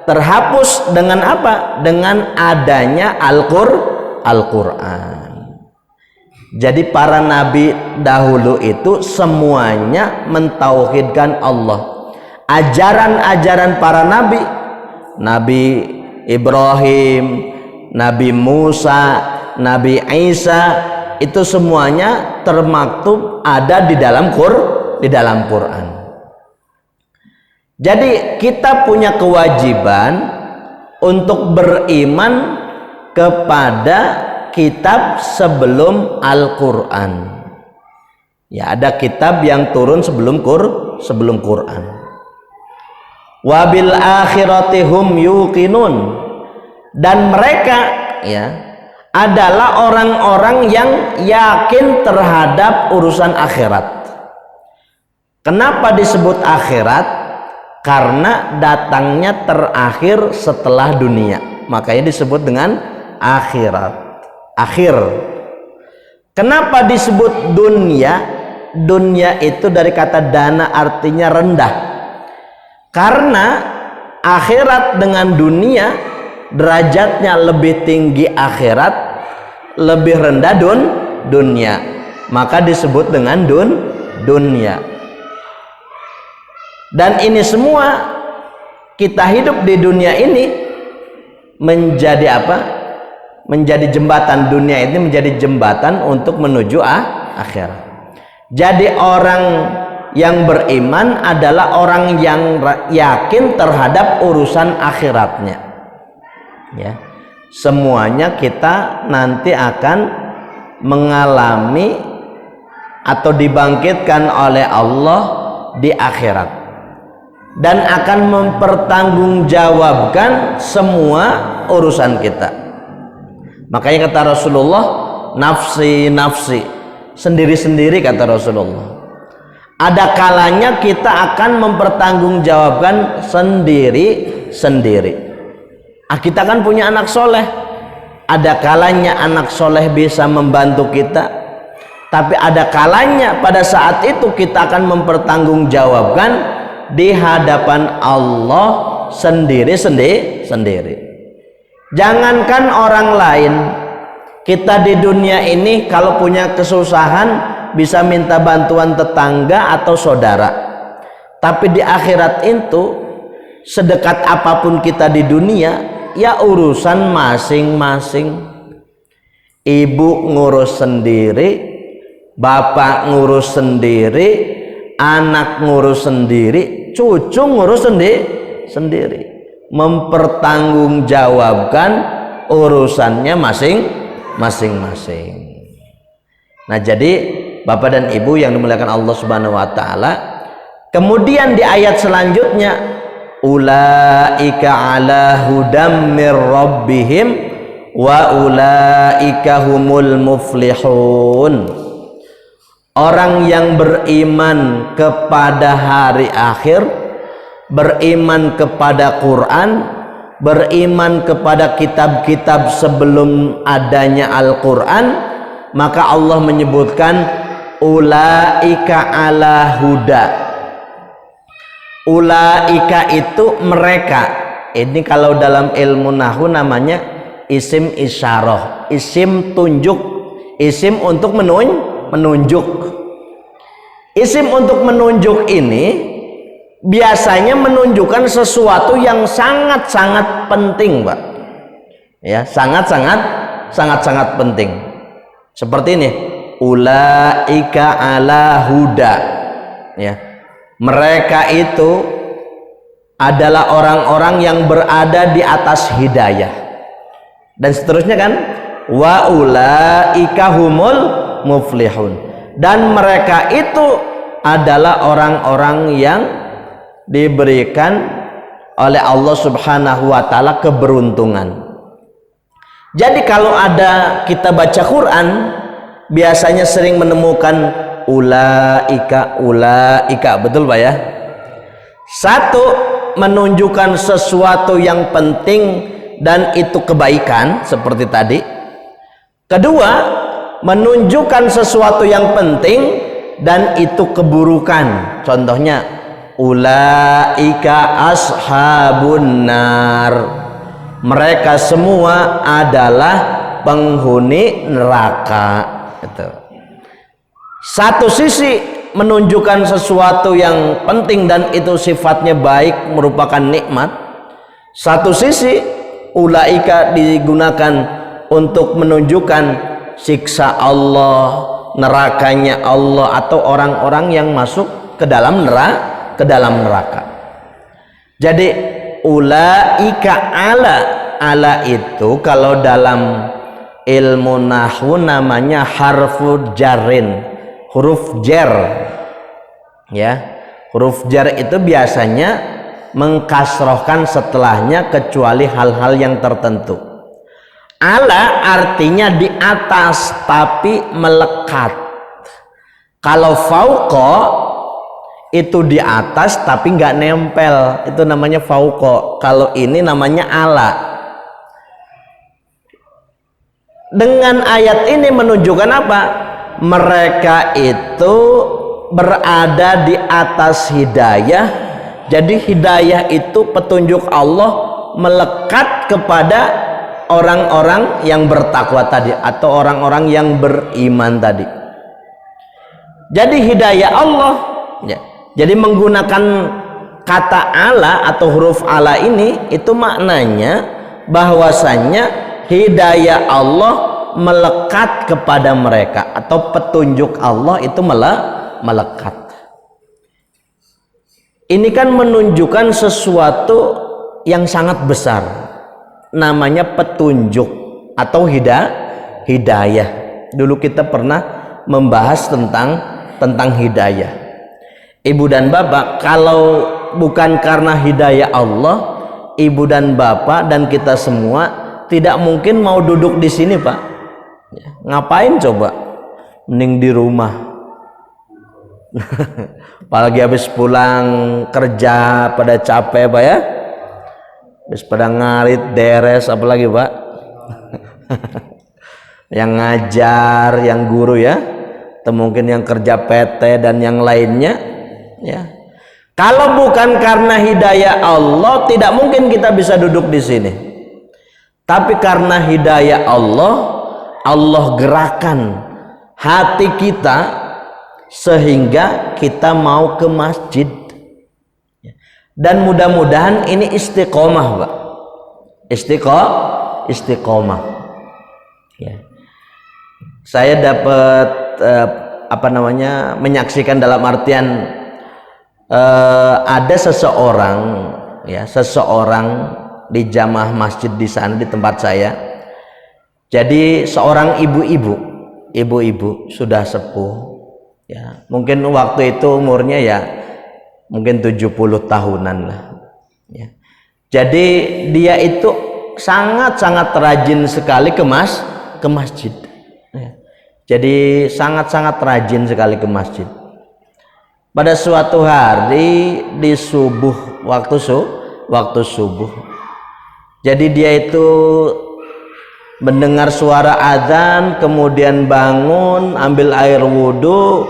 terhapus dengan apa? Dengan adanya Al-Qur'an. Jadi para nabi dahulu itu semuanya mentauhidkan Allah. Ajaran-ajaran para nabi, Nabi Ibrahim, Nabi Musa, Nabi Isa, itu semuanya termaktub ada di dalam Quran. Jadi kita punya kewajiban untuk beriman kepada kitab sebelum Al-Quran. Ya, ada kitab yang turun sebelum Quran. Wabil akhirati hum yuqinun, dan mereka adalah orang-orang yang yakin terhadap urusan akhirat. Kenapa disebut akhirat? Karena datangnya terakhir setelah dunia, makanya disebut dengan akhirat. Akhir. Kenapa disebut dunia? Dunia itu dari kata dana, artinya rendah. Karena akhirat dengan dunia derajatnya lebih tinggi akhirat, lebih rendah dunia, maka disebut dengan dunia. Dan ini semua, kita hidup di dunia ini menjadi apa? Menjadi jembatan. Dunia ini menjadi jembatan untuk menuju akhirat. Jadi orang yang beriman adalah orang yang yakin terhadap urusan akhiratnya. Ya, semuanya kita nanti akan mengalami atau dibangkitkan oleh Allah di akhirat, dan akan mempertanggungjawabkan semua urusan kita. Makanya kata Rasulullah, nafsi nafsi, sendiri-sendiri kata Rasulullah. Ada kalanya kita akan mempertanggungjawabkan sendiri-sendiri. Kita kan punya anak soleh, ada kalanya anak soleh bisa membantu kita, tapi ada kalanya pada saat itu kita akan mempertanggungjawabkan di hadapan Allah sendiri-sendiri. Jangankan orang lain, kita di dunia ini kalau punya kesusahan bisa minta bantuan tetangga atau saudara. Tapi di akhirat itu, sedekat apapun kita di dunia, ya urusan masing-masing. Ibu ngurus sendiri, bapak ngurus sendiri, anak ngurus sendiri, cucu ngurus sendiri. Mempertanggungjawabkan urusannya masing-masing. Nah, jadi Bapak dan Ibu yang dimuliakan Allah Subhanahu wa taala, kemudian di ayat selanjutnya, ulaika ala hudam mir rabbihim wa ulaika humul muflihun. Orang yang beriman kepada hari akhir, beriman kepada Quran, beriman kepada kitab-kitab sebelum adanya Al-Quran, maka Allah menyebutkan ulaika ala huda. Ulaika itu mereka. Ini kalau dalam ilmu nahwu namanya isim isyarah, isim tunjuk, isim untuk menunjuk. Isim untuk menunjuk ini biasanya menunjukkan sesuatu yang sangat-sangat penting, Pak. Ya, sangat-sangat penting. Seperti ini, ulaika ala huda. Ya. Mereka itu adalah orang-orang yang berada di atas hidayah. Dan seterusnya kan, wa ulaika humul muflihun. Dan mereka itu adalah orang-orang yang diberikan oleh Allah Subhanahu wa taala keberuntungan. Jadi kalau ada kita baca Quran, biasanya sering menemukan ulaika, betul Pak ya? Satu, menunjukkan sesuatu yang penting dan itu kebaikan seperti tadi. Kedua, menunjukkan sesuatu yang penting dan itu keburukan. Contohnya, ulaika ashabun nar, mereka semua adalah penghuni neraka. Gitu. Satu sisi menunjukkan sesuatu yang penting dan itu sifatnya baik, merupakan nikmat. Satu sisi ulaika digunakan untuk menunjukkan siksa Allah, nerakanya Allah, atau orang-orang yang masuk ke dalam neraka. Jadi ulaika ala itu kalau dalam ilmu nahwu namanya harfu jarin, huruf jar ya. Huruf jar itu biasanya mengkasrohkan setelahnya kecuali hal-hal yang tertentu. Ala artinya di atas tapi melekat. Kalau fauqa itu di atas tapi nggak nempel, itu namanya fauqa. Kalau ini namanya ala. Dengan ayat ini menunjukkan apa? Mereka itu berada di atas hidayah. Jadi hidayah itu petunjuk Allah melekat kepada orang-orang yang bertakwa tadi atau orang-orang yang beriman tadi. Jadi hidayah Allah ya. Jadi menggunakan kata ala atau huruf ala ini itu maknanya bahwasannya hidayah Allah melekat kepada mereka atau petunjuk Allah itu melekat. Ini kan menunjukkan sesuatu yang sangat besar, namanya petunjuk atau hidayah. Dulu kita pernah membahas tentang hidayah. Ibu dan bapak, kalau bukan karena hidayah Allah, ibu dan bapak dan kita semua tidak mungkin mau duduk di sini Pak. Ngapain coba? Mending di rumah. Apalagi habis pulang kerja pada capek Pak ya. Habis pada ngarit deres apalagi Pak. Yang ngajar, yang guru ya. Atau mungkin yang kerja PT dan yang lainnya ya. Kalau bukan karena hidayah Allah, tidak mungkin kita bisa duduk di sini. Tapi karena hidayah Allah, Allah gerakan hati kita sehingga kita mau ke masjid. Dan mudah-mudahan ini istiqomah Pak. Istiqomah ya. Saya dapat menyaksikan dalam artian ada seseorang di jamaah masjid di sana di tempat saya. Jadi seorang ibu-ibu sudah sepuh ya, mungkin waktu itu umurnya ya mungkin 70 tahunan lah ya. Jadi dia itu sangat-sangat rajin sekali ke masjid ya. Jadi sangat-sangat rajin sekali ke masjid. Pada suatu hari di subuh, waktu subuh, jadi dia itu mendengar suara azan, kemudian bangun, ambil air wudhu,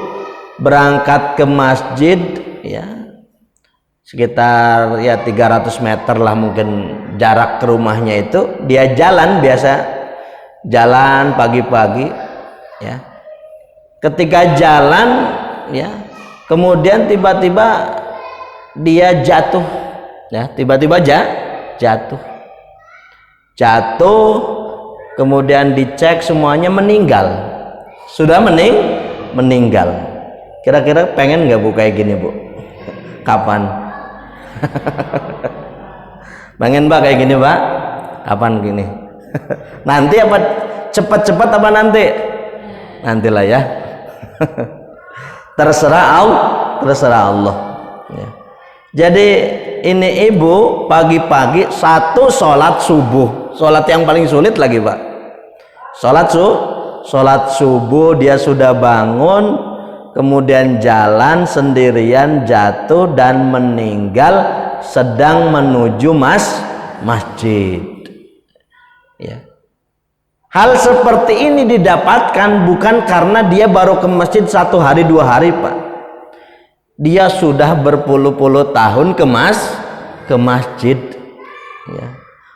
berangkat ke masjid ya, sekitar ya 300 meter lah mungkin jarak ke rumahnya itu. Dia jalan biasa, jalan pagi-pagi ya. Ketika jalan ya, kemudian tiba-tiba dia jatuh ya, jatuh, kemudian dicek semuanya meninggal, sudah meninggal. Kira-kira pengen nggak Bu kayak gini Bu? Kapan? Pengen Pak kayak gini Pak? Kapan gini? Nanti apa cepat-cepat apa nanti? Nantilah ya. Terserah Allah ya. Jadi ini ibu pagi-pagi satu sholat subuh, sholat yang paling sulit lagi Pak, sholat sholat subuh dia sudah bangun, kemudian jalan sendirian jatuh dan meninggal sedang menuju masjid. Ya. Hal seperti ini didapatkan bukan karena dia baru ke masjid 1 hari 2 hari, Pak. Dia sudah berpuluh-puluh tahun ke masjid. Ya.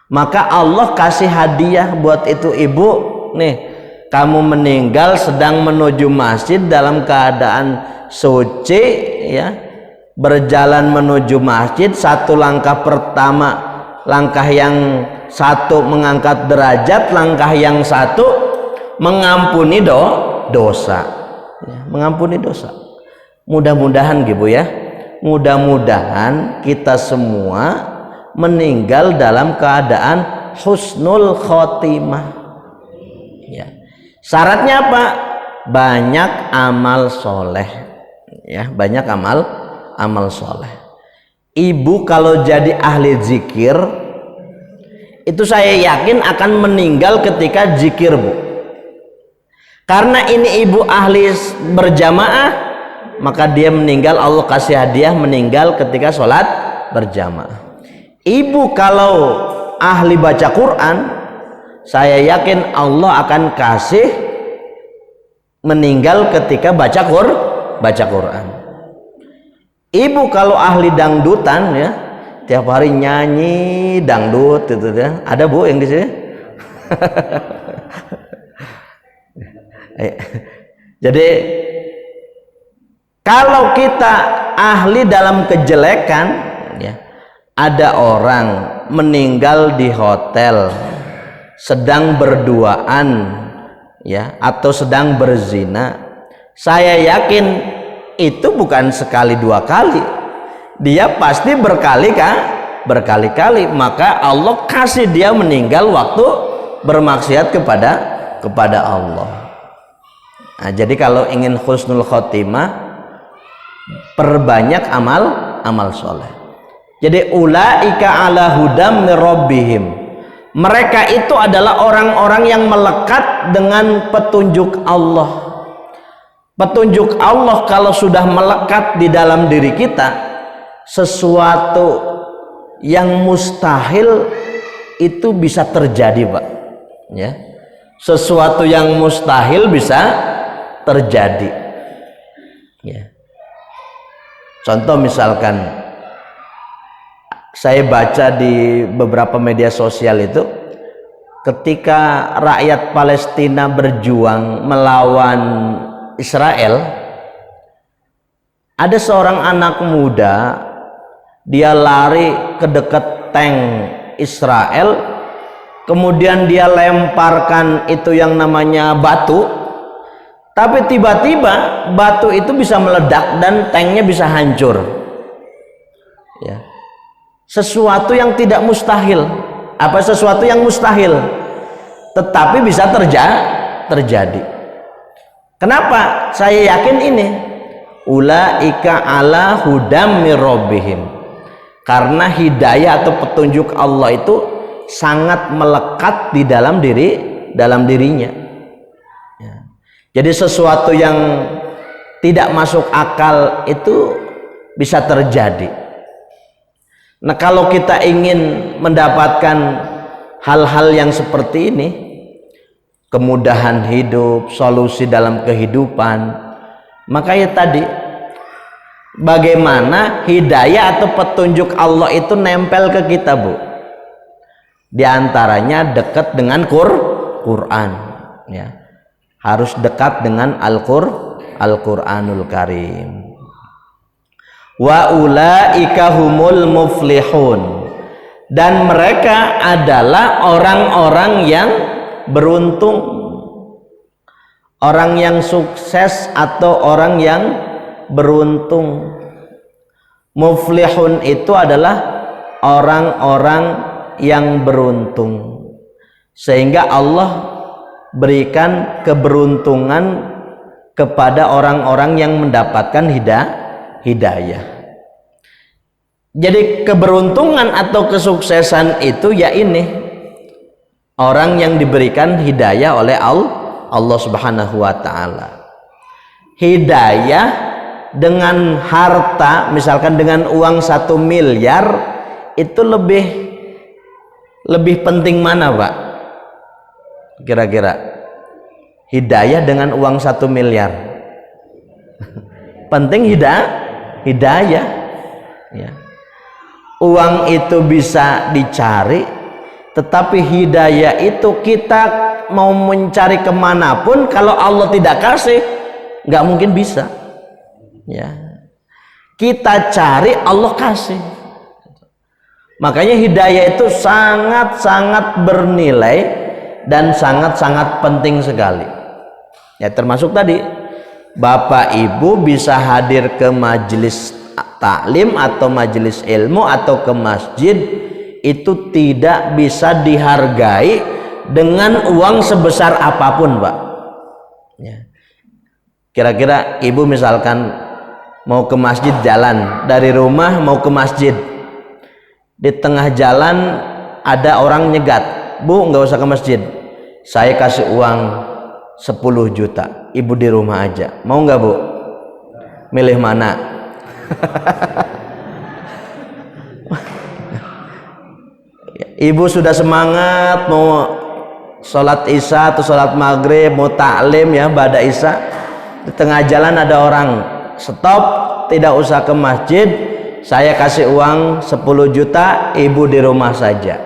Maka Allah kasih hadiah buat itu ibu, nih kamu meninggal sedang menuju masjid dalam keadaan suci, ya, berjalan menuju masjid. 1 langkah pertama, langkah yang 1 mengangkat derajat, langkah yang 1 mengampuni dosa, ya, mengampuni dosa. Mudah-mudahan gitu ya, mudah-mudahan kita semua meninggal dalam keadaan husnul khotimah. Ya. Syaratnya apa? Banyak amal soleh. Ya, banyak amal soleh. Ibu kalau jadi ahli zikir, itu saya yakin akan meninggal ketika zikir, Bu. Karena ini ibu ahli berjamaah, maka dia meninggal, Allah kasih hadiah meninggal ketika sholat berjamaah. Ibu kalau ahli baca Quran, saya yakin Allah akan kasih meninggal ketika baca Quran. Ibu kalau ahli dangdutan, ya, tiap hari nyanyi dangdut itu ya. Ada Bu yang di sini? Jadi kalau kita ahli dalam kejelekan, ya, ada orang meninggal di hotel sedang berduaan, ya, atau sedang berzina, saya yakin itu bukan sekali 2 kali, dia pasti berkali-kali. Maka Allah kasih dia meninggal waktu bermaksiat kepada Allah. Nah, jadi kalau ingin husnul khotimah, perbanyak amal soleh. Jadi ulaika ala hudam mir rabbihim, mereka itu adalah orang-orang yang melekat dengan petunjuk Allah. Petunjuk Allah kalau sudah melekat di dalam diri kita, sesuatu yang mustahil itu bisa terjadi, Pak. Ya, sesuatu yang mustahil bisa terjadi. Ya. Contoh misalkan, saya baca di beberapa media sosial itu, ketika rakyat Palestina berjuang melawan Israel, ada seorang anak muda, dia lari ke dekat tank Israel, kemudian dia lemparkan itu yang namanya batu, tapi tiba-tiba batu itu bisa meledak dan tanknya bisa hancur. Ya. Sesuatu yang tidak mustahil, apa sesuatu yang mustahil tetapi bisa terjadi. Kenapa saya yakin ini? Ulaika ala hudam mir rabbihim, karena hidayah atau petunjuk Allah itu sangat melekat di dalam dirinya. Ya. Jadi sesuatu yang tidak masuk akal itu bisa terjadi. Nah, kalau kita ingin mendapatkan hal-hal yang seperti ini, kemudahan hidup, solusi dalam kehidupan, maka ya tadi, bagaimana hidayah atau petunjuk Allah itu nempel ke kita, Bu. Di antaranya dekat dengan Quran, ya. Harus dekat dengan Al-Qur'anul Karim. Wa ulaika humul muflihun, dan mereka adalah orang-orang yang beruntung, orang yang sukses atau orang yang beruntung. Muflihun itu adalah orang-orang yang beruntung, sehingga Allah berikan keberuntungan kepada orang-orang yang mendapatkan hidayah. Jadi keberuntungan atau kesuksesan itu ya ini, orang yang diberikan hidayah oleh Allah Subhanahu wa taala. Hidayah dengan harta, misalkan dengan uang 1 miliar, itu lebih penting mana, Pak? Kira-kira hidayah dengan uang 1 miliar. Penting hidayah. Ya. Uang itu bisa dicari, tetapi hidayah itu kita mau mencari kemanapun, kalau Allah tidak kasih, nggak mungkin bisa. Ya. Kita cari, Allah kasih. Makanya hidayah itu sangat-sangat bernilai dan sangat-sangat penting sekali. Ya, termasuk tadi Bapak Ibu bisa hadir ke majelis taklim atau majelis ilmu atau ke masjid, itu tidak bisa dihargai dengan uang sebesar apapun, Pak. Ya. Kira-kira ibu misalkan mau ke masjid, jalan dari rumah mau ke masjid, di tengah jalan ada orang nyegat, Bu nggak usah ke masjid, saya kasih uang 10 juta, ibu di rumah aja, mau nggak Bu? Milih mana? Ibu sudah semangat mau sholat isya atau sholat maghrib, mau taklim ya, ba'da isya, di tengah jalan ada orang stop, tidak usah ke masjid, saya kasih uang 10 juta, ibu di rumah saja.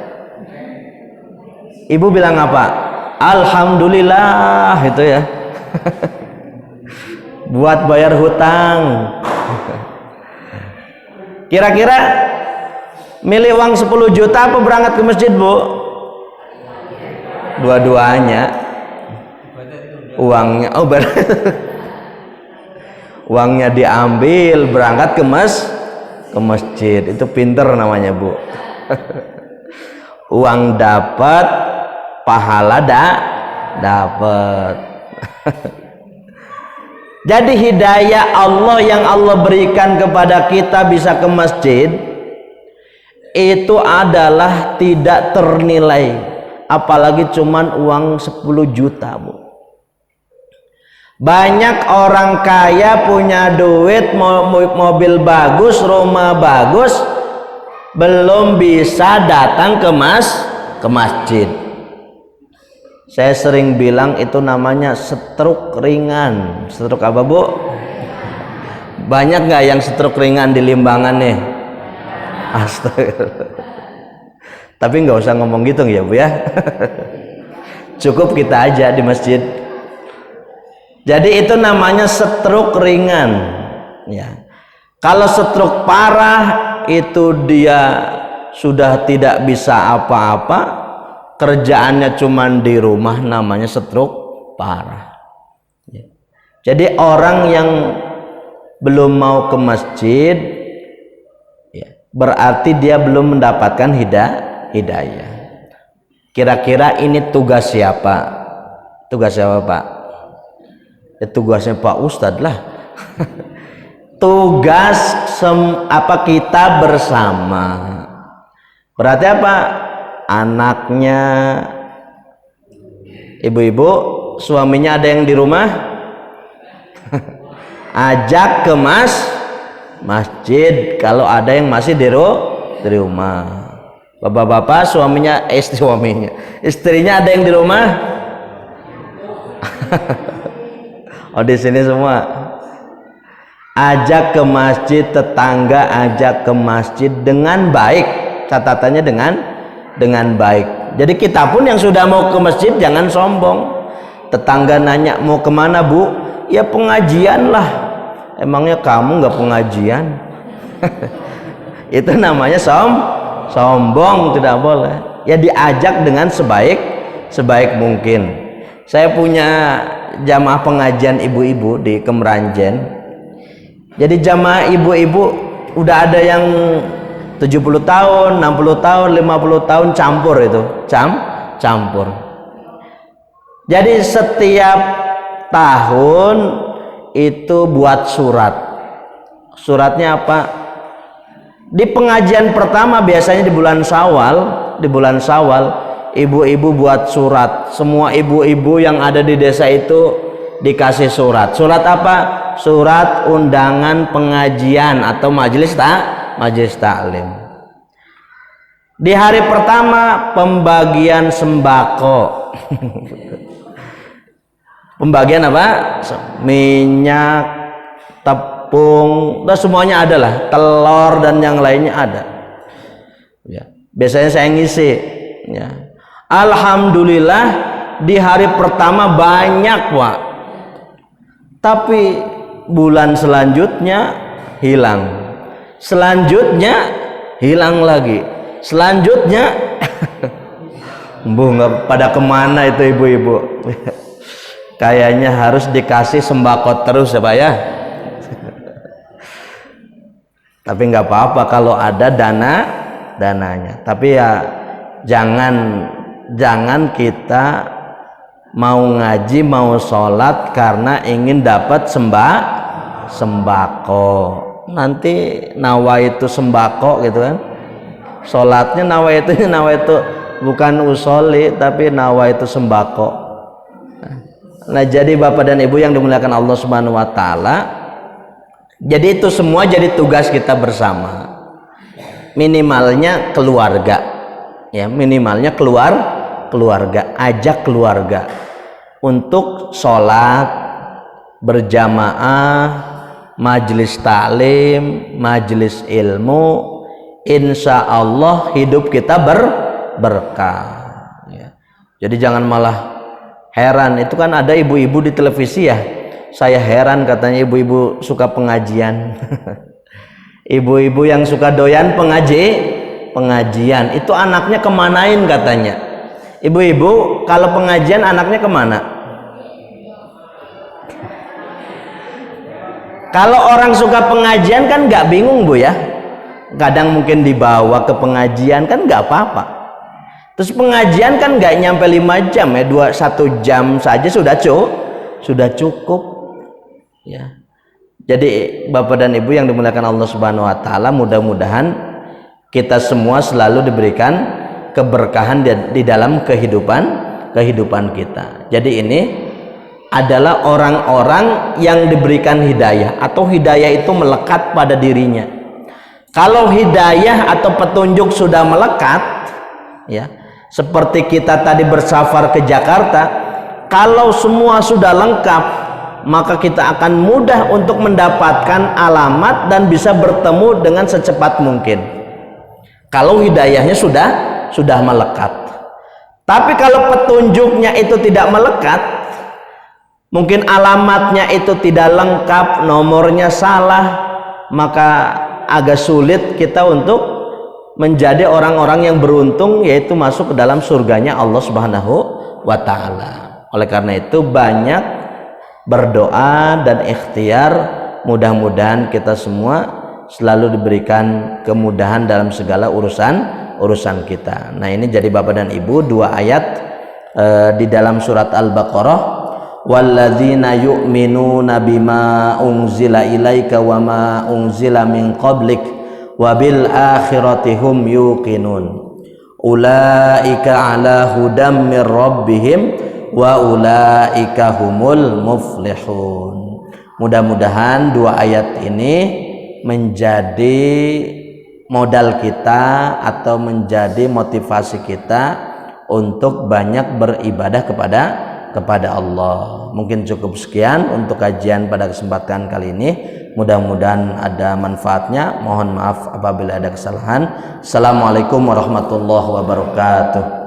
Ibu bilang apa? Alhamdulillah, itu ya. Buat bayar hutang. Kira-kira milih uang 10 juta apa berangkat ke masjid, Bu? Dua-duanya. Uangnya uangnya diambil, berangkat ke masjid. Itu pinter namanya, Bu. Uang dapat, pahala dapat. Jadi hidayah Allah yang Allah berikan kepada kita bisa ke masjid, itu adalah tidak ternilai, apalagi cuman uang 10 juta, Bu. Banyak orang kaya punya duit, mobil bagus, rumah bagus, belum bisa datang ke masjid. Saya sering bilang itu namanya stroke ringan. Stroke apa, Bu? Banyak nggak yang stroke ringan di Limbangan nih? Astaga. Tapi nggak usah ngomong gitu ya, Bu ya. Cukup kita aja di masjid. Jadi itu namanya stroke ringan. Ya. Kalau stroke parah itu dia sudah tidak bisa apa-apa, kerjaannya cuman di rumah, namanya stroke parah. Ya. Jadi orang yang belum mau ke masjid, ya, berarti dia belum mendapatkan hidayah. Kira-kira ini tugas siapa? Tugas siapa, Pak? Ya, tugasnya Pak Ustadz lah. Tugas kita bersama. Berarti apa? Anaknya, ibu-ibu, suaminya ada yang di rumah, ajak ke masjid kalau ada yang masih di rumah. Bapak-bapak, istrinya ada yang di rumah. Oh, di sini semua. Ajak ke masjid, tetangga ajak ke masjid dengan baik. Catatannya dengan baik. Jadi kita pun yang sudah mau ke masjid jangan sombong. Tetangga nanya mau kemana, Bu? Ya pengajian lah. Emangnya kamu nggak pengajian? Itu namanya sombong, tidak boleh. Ya diajak dengan sebaik mungkin. Saya punya jamaah pengajian ibu-ibu di Kemeranjen. Jadi jamaah ibu-ibu udah ada yang 70 tahun, 60 tahun, 50 tahun, campur itu. Campur. Jadi setiap tahun itu buat surat. Suratnya apa? Di pengajian pertama biasanya di bulan Syawal ibu-ibu buat surat. Semua ibu-ibu yang ada di desa itu dikasih surat. Surat apa? Surat undangan pengajian atau majelis taklim. Di hari pertama pembagian sembako. Pembagian apa? Minyak, tepung, dan semuanya ada lah, telur dan yang lainnya ada. Ya, biasanya saya ngisi. Ya. Alhamdulillah di hari pertama banyak, Pak. Tapi bulan selanjutnya hilang. Selanjutnya hilang lagi. Selanjutnya nggak pada kemana itu ibu-ibu. Kayaknya harus dikasih sembako terus ya Pak ya. Tapi nggak apa-apa kalau ada dananya. Tapi ya jangan kita mau ngaji mau sholat karena ingin dapat sembako. Nanti nawaitu sembako gitu kan. Sholatnya nawaitu bukan usoli tapi nawaitu sembako. Nah, jadi Bapak dan Ibu yang dimuliakan Allah Subhanahu wa taala, jadi itu semua jadi tugas kita bersama. Minimalnya keluarga. Ya, minimalnya keluarga, ajak keluarga untuk sholat berjamaah, majelis taklim, majelis ilmu. Insya Allah hidup kita berkah. Ya. Jadi jangan malah heran, itu kan ada ibu-ibu di televisi ya. Saya heran katanya ibu-ibu suka pengajian. Ibu-ibu yang suka doyan pengajian, itu anaknya kemanain katanya. Ibu-ibu kalau pengajian anaknya kemana? Kalau orang suka pengajian kan nggak bingung Bu ya. Kadang mungkin dibawa ke pengajian kan nggak apa-apa. Terus pengajian kan nggak nyampe 5 jam ya, 1 jam saja sudah cukup ya. Jadi Bapak dan Ibu yang dimuliakan Allah Subhanahu wa taala, mudah-mudahan kita semua selalu diberikan keberkahan di dalam kehidupan kita. Jadi ini adalah orang-orang yang diberikan hidayah atau hidayah itu melekat pada dirinya. Kalau hidayah atau petunjuk sudah melekat ya, seperti kita tadi bersafar ke Jakarta, kalau semua sudah lengkap, maka kita akan mudah untuk mendapatkan alamat dan bisa bertemu dengan secepat mungkin. Kalau hidayahnya sudah melekat. Tapi kalau petunjuknya itu tidak melekat, mungkin alamatnya itu tidak lengkap, nomornya salah, maka agak sulit kita untuk menjadi orang-orang yang beruntung, yaitu masuk ke dalam surganya Allah Subhanahu wa taala. Oleh karena itu banyak berdoa dan ikhtiar, mudah-mudahan kita semua selalu diberikan kemudahan dalam segala urusan kita. Nah, ini jadi Bapak dan Ibu 2 ayat di dalam surat Al-Baqarah, walladzina yu'minuna bima unzila ilaika wa ma unzila min qablik wabil akhirati hum yuqinun ulaika ala hudam mir rabbihim wa ulaika humul muflihun. Mudah-mudahan 2 ayat ini menjadi modal kita atau menjadi motivasi kita untuk banyak beribadah kepada Allah. Mungkin cukup sekian untuk kajian pada kesempatan kali ini. Mudah-mudahan ada manfaatnya. Mohon maaf apabila ada kesalahan. Assalamualaikum warahmatullahi wabarakatuh.